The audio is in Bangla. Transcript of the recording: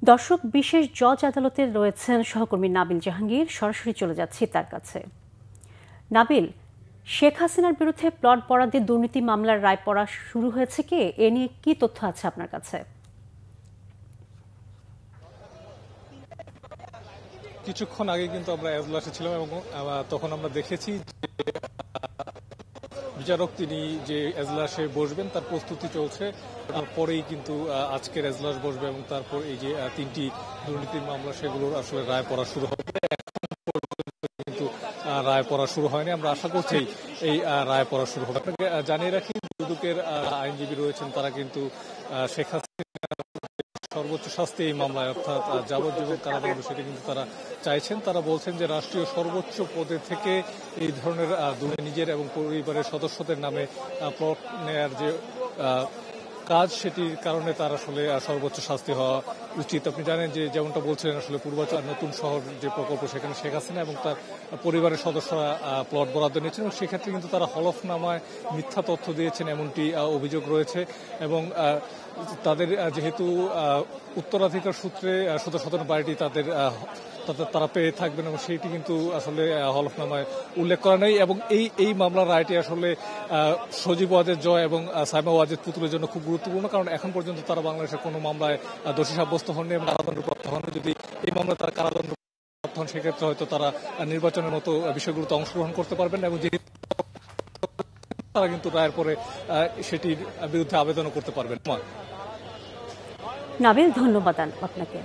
দর্শক, বিশেষ জজ আদালতে রয়েছেন সহকর্মী নাবিল জাহাঙ্গীর। সরাসরি চলে যাচ্ছি তার কাছে। নাবিল, শেখ হাসিনার বিরুদ্ধে প্লট বরাদ্দে দুর্নীতি মামলার রায় পড়া শুরু হয়েছে কি? এ নিয়ে কি তথ্য আছে আপনার কাছে? কিছুক্ষণ আগে কিন্তু আমরা এজলাসে ছিলাম এবং তখন আমরা দেখেছি বিচারক তিনি যে এজলাসে বসবেন তার প্রস্তুতি চলছে। তারপরেই কিন্তু আজকের এজলাস বসবে এবং তারপর এই যে তিনটি দুর্নীতির মামলা সেগুলোর আসলে রায় পড়া শুরু হবে। কিন্তু রায় পড়া শুরু হয়নি, আমরা আশা করছি এই রায় পড়া শুরু হবে। আপনাকে জানিয়ে রাখি, দুদকের আইনজীবী রয়েছেন, তারা কিন্তু শেখ হাসিনা সর্বোচ্চ শাস্তি এই মামলায় অর্থাৎ যাবজ্জীবন কারাদণ্ড সেটা কিন্তু তারা চাইছেন। তারা বলছেন যে রাষ্ট্রীয় সর্বোচ্চ পদে থেকে এই ধরনের নিজের এবং পরিবারের সদস্যদের নামে প্লট নেয়ার যে কাজ, সেটির কারণে তার আসলে সর্বোচ্চ শাস্তি হওয়া উচিত। আপনি জানেন যে যেমনটা বলছিলেন, আসলে পূর্বাচল নতুন শহর যে প্রকল্প, সেখানে শেখ হাসিনা এবং তার পরিবারের সদস্যরা প্লট বরাদ্দ নিয়েছেন এবং সেক্ষেত্রে কিন্তু তারা হলফনামায় মিথ্যা তথ্য দিয়েছেন এমনটি অভিযোগ রয়েছে। এবং তাদের যেহেতু উত্তরাধিকার সূত্রে শত বাড়িটি তারা পেয়ে থাকবেন এবং সেইটি কিন্তু আসলে হলফনামায় উল্লেখ করা নেই। এবং এই মামলার রায়টি আসলে সজীব ওয়াজেদ জয় এবং সাইমা ওয়াজেদ পুতুলের জন্য খুব গুরুত্বপূর্ণ, কারণ এখন পর্যন্ত তারা বাংলাদেশের কোনো মামলায় দোষী সাব্যস্ত হননি এবং কারাদণ্ডপ্রাপ্ত হন। যদি এই মামলায় তারা কারাদণ্ডপ্রাপ্ত হন, সেক্ষেত্রে হয়তো তারা নির্বাচনের মতো বিষয়গুলোতে অংশগ্রহণ করতে পারবেন এবং যেহেতু তারা কিন্তু রায়ের পরে সেটির বিরুদ্ধে আবেদনও করতে পারবেন। নাবিল, ধন্যবাদ আপনাকে।